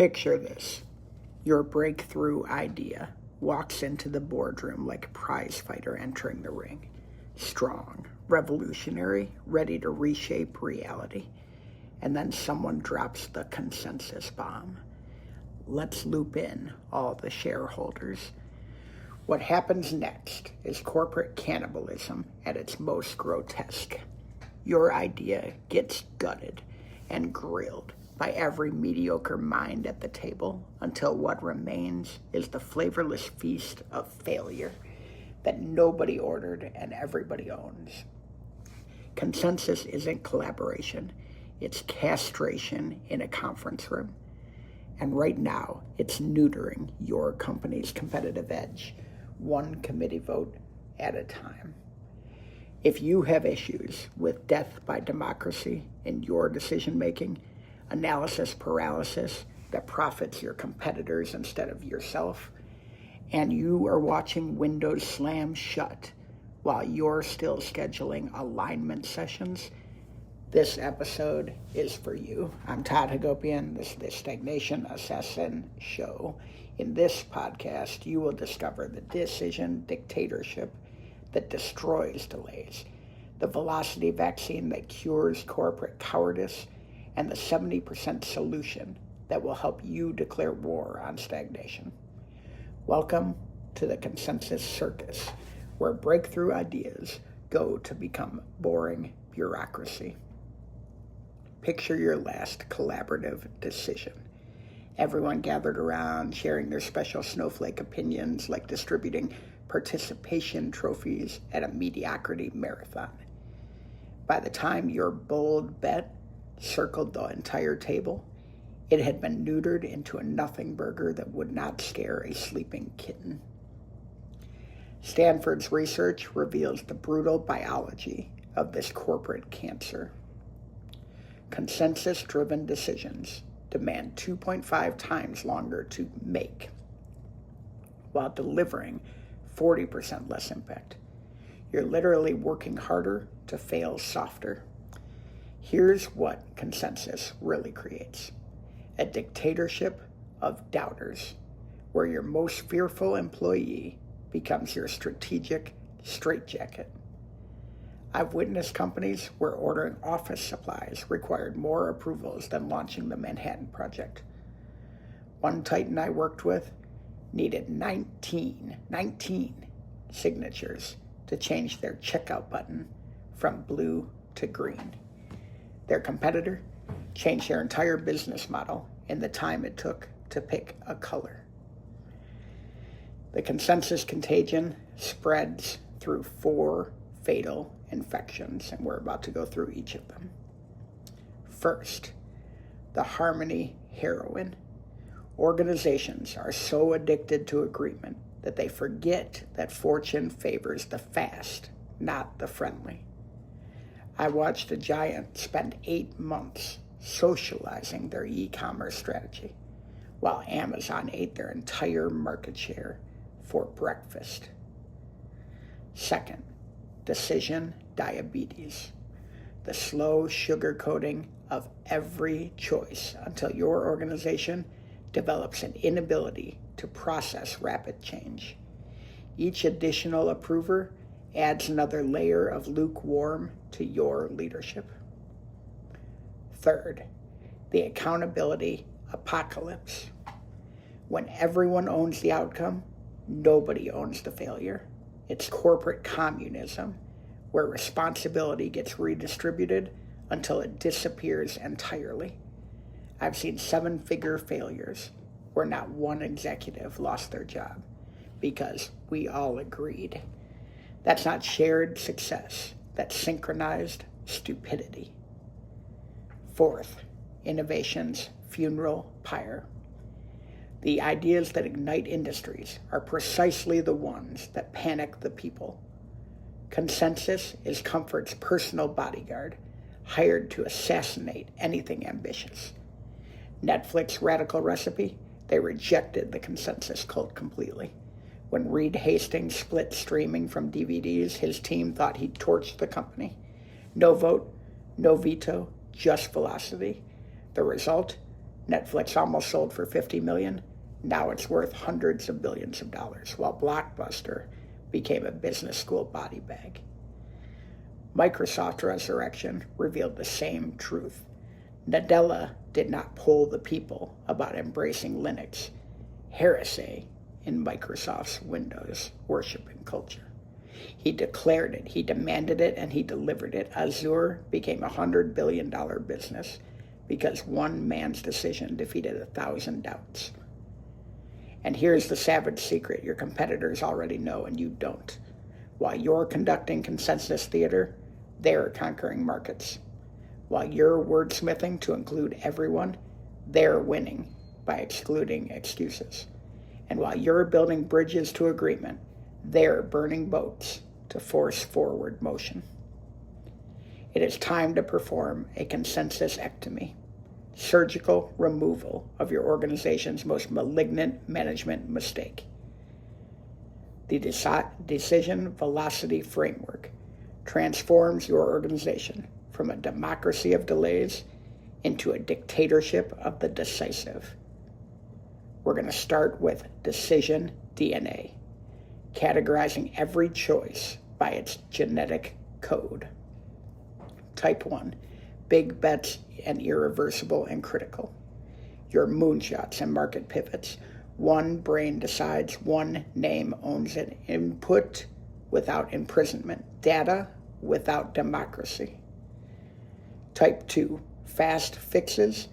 Picture this. Your breakthrough idea walks into the boardroom like a prize fighter entering the ring. Strong, revolutionary, ready to reshape reality. And then someone drops the consensus bomb. Let's loop in all the shareholders. What happens next is corporate cannibalism at its most grotesque. Your idea gets gutted and grilled by every mediocre mind at the table until what remains is the flavorless feast of failure that nobody ordered and everybody owns. Consensus isn't collaboration, it's castration in a conference room. And right now, it's neutering your company's competitive edge, one committee vote at a time. If you have issues with death by democracy in your decision-making, analysis paralysis that profits your competitors instead of yourself, and you are watching windows slam shut while you're still scheduling alignment sessions, this episode is for you. I'm Todd Hagopian. This is the Stagnation Assassin Show. In this podcast, you will discover the decision dictatorship that destroys delays, the velocity vaccine that cures corporate cowardice, and the 70% solution that will help you declare war on stagnation. Welcome to the Consensus Circus, where breakthrough ideas go to become boring bureaucracy. Picture your last collaborative decision. Everyone gathered around, sharing their special snowflake opinions, like distributing participation trophies at a mediocrity marathon. By the time your bold bet circled the entire table, it had been neutered into a nothing burger that would not scare a sleeping kitten. Stanford's research reveals the brutal biology of this corporate cancer. Consensus-driven decisions demand 2.5 times longer to make, while delivering 40% less impact. You're literally working harder to fail softer. Here's what consensus really creates: a dictatorship of doubters, where your most fearful employee becomes your strategic straitjacket. I've witnessed companies where ordering office supplies required more approvals than launching the Manhattan Project. One Titan I worked with needed 19 signatures to change their checkout button from blue to green. Their competitor changed their entire business model in the time it took to pick a color. The consensus contagion spreads through 4 fatal infections, and we're about to go through each of them. First, the harmony heroin. Organizations are so addicted to agreement that they forget that fortune favors the fast, not the friendly. I watched a giant spend 8 months socializing their e-commerce strategy, while Amazon ate their entire market share for breakfast. Second, decision diabetes. The slow sugarcoating of every choice until your organization develops an inability to process rapid change. Each additional approver adds another layer of lukewarm to your leadership. Third, the accountability apocalypse. When everyone owns the outcome, nobody owns the failure. It's corporate communism, where responsibility gets redistributed until it disappears entirely. I've seen 7-figure failures where not one executive lost their job because we all agreed. That's not shared success. That's synchronized stupidity. Fourth, innovation's funeral pyre. The ideas that ignite industries are precisely the ones that panic the people. Consensus is comfort's personal bodyguard, hired to assassinate anything ambitious. Netflix Radical Recipe, they rejected the consensus cult completely. When Reed Hastings split streaming from DVDs, his team thought he'd torched the company. No vote, no veto, just velocity. The result? Netflix almost sold for $50 million. Now it's worth hundreds of billions of dollars, while Blockbuster became a business school body bag. Microsoft resurrection revealed the same truth. Nadella did not poll the people about embracing Linux, heresy in Microsoft's Windows worshiping culture. He declared it, he demanded it, and he delivered it. Azure became a $100 billion business because one man's decision defeated 1,000 doubts. And here's the savage secret your competitors already know and you don't. While you're conducting consensus theater, they're conquering markets. While you're wordsmithing to include everyone, they're winning by excluding excuses. And while you're building bridges to agreement, they're burning boats to force forward motion. It is time to perform a consensus-ectomy, surgical removal of your organization's most malignant management mistake. The decision velocity framework transforms your organization from a democracy of delays into a dictatorship of the decisive. We're going to start with decision DNA, categorizing every choice by its genetic code. Type 1, big bets and irreversible and critical. Your moonshots and market pivots. One brain decides, one name owns it. Input without imprisonment. Data without democracy. Type 2, fast fixes,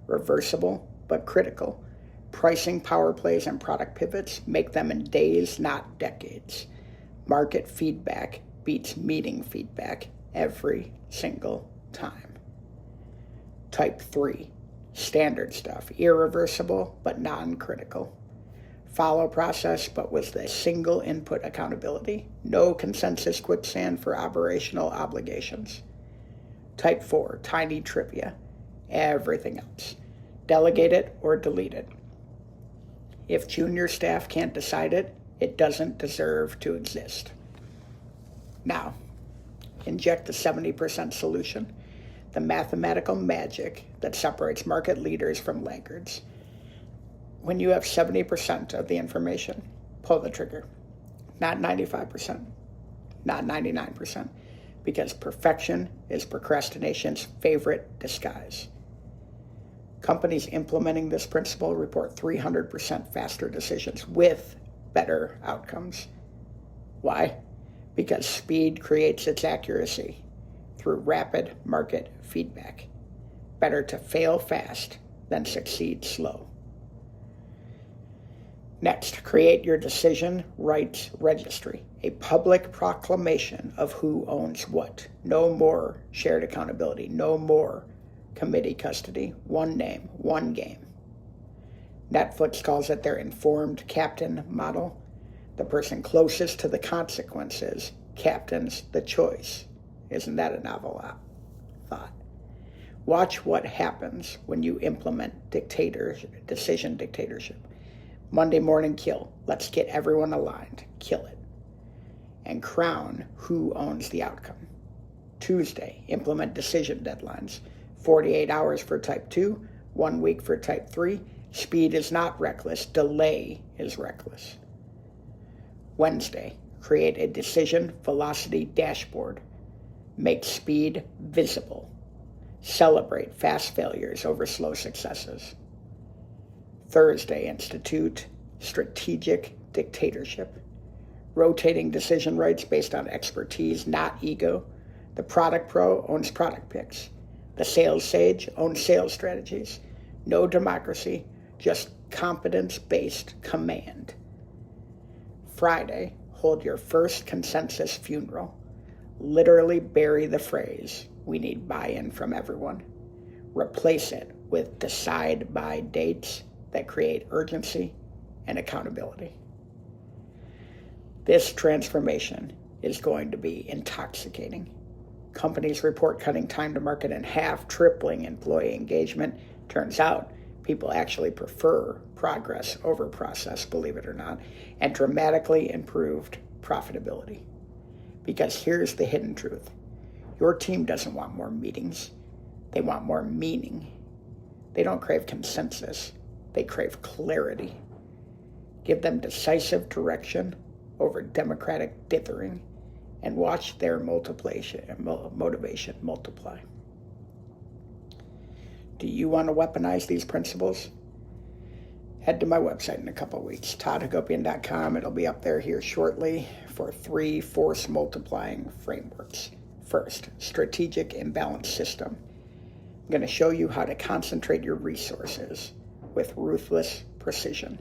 reversible but critical. Pricing power plays and product pivots, make them in days, not decades. Market feedback beats meeting feedback every single time. Type 3, standard stuff, irreversible but non-critical. Follow process but with a single input accountability. No consensus quicksand for operational obligations. Type 4, tiny trivia, everything else. Delegate it or delete it. If junior staff can't decide it, it doesn't deserve to exist. Now, inject the 70% solution, the mathematical magic that separates market leaders from laggards. When you have 70% of the information, pull the trigger. Not 95%, not 99%, because perfection is procrastination's favorite disguise. Companies implementing this principle report 300% faster decisions with better outcomes. Why? Because speed creates its accuracy through rapid market feedback. Better to fail fast than succeed slow. Next, create your decision rights registry, a public proclamation of who owns what. No more shared accountability, no more committee custody, one name, one game. Netflix calls it their informed captain model. The person closest to the consequences captains the choice. Isn't that a novel thought? Watch what happens when you implement decision dictatorship. Monday morning kill. Let's get everyone aligned. Kill it. And crown who owns the outcome. Tuesday, implement decision deadlines. 48 hours for type 2, 1 week for type 3. Speed is not reckless, delay is reckless. Wednesday, create a decision velocity dashboard. Make speed visible. Celebrate fast failures over slow successes. Thursday, institute strategic dictatorship. Rotating decision rights based on expertise, not ego. The product pro owns product picks. The sales sage owns sales strategies. No democracy, just competence-based command. Friday, hold your first consensus funeral. Literally bury the phrase, we need buy-in from everyone. Replace it with decide by dates that create urgency and accountability. This transformation is going to be intoxicating. Companies report cutting time to market in half, tripling employee engagement. Turns out people actually prefer progress over process, believe it or not, and dramatically improved profitability. Because here's the hidden truth. Your team doesn't want more meetings. They want more meaning. They don't crave consensus. They crave clarity. Give them decisive direction over democratic dithering and watch their motivation multiply. Do you want to weaponize these principles? Head to my website in a couple of weeks, toddhagopian.com. It'll be up there here shortly for 3 force multiplying frameworks. First, strategic imbalance system. I'm going to show you how to concentrate your resources with ruthless precision,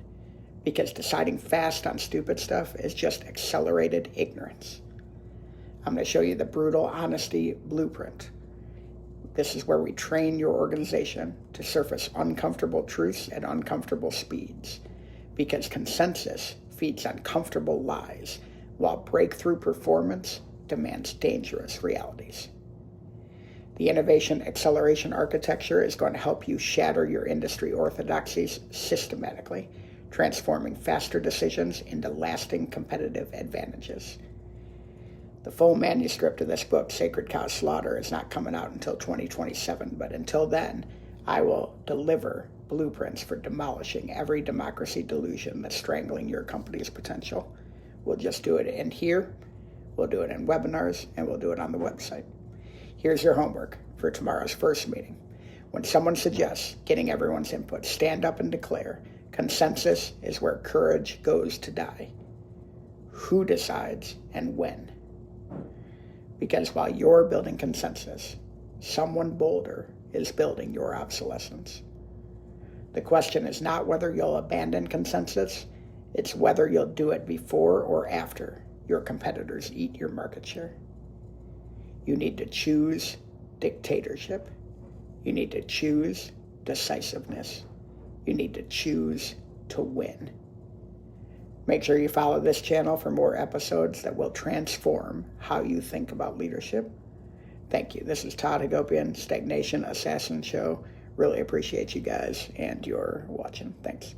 because deciding fast on stupid stuff is just accelerated ignorance. I'm going to show you the brutal honesty blueprint. This is where we train your organization to surface uncomfortable truths at uncomfortable speeds, because consensus feeds on comfortable lies, while breakthrough performance demands dangerous realities. The innovation acceleration architecture is going to help you shatter your industry orthodoxies systematically, transforming faster decisions into lasting competitive advantages. The full manuscript of this book, Sacred Cow Slaughter, is not coming out until 2027, but until then, I will deliver blueprints for demolishing every democracy delusion that's strangling your company's potential. We'll just do it in here, we'll do it in webinars, and we'll do it on the website. Here's your homework for tomorrow's first meeting. When someone suggests getting everyone's input, stand up and declare, consensus is where courage goes to die. Who decides and when? Because while you're building consensus, someone bolder is building your obsolescence. The question is not whether you'll abandon consensus, it's whether you'll do it before or after your competitors eat your market share. You need to choose dictatorship. You need to choose decisiveness. You need to choose to win. Make sure you follow this channel for more episodes that will transform how you think about leadership. Thank you. This is Todd Hagopian, Stagnation Assassin Show. Really appreciate you guys and your watching. Thanks.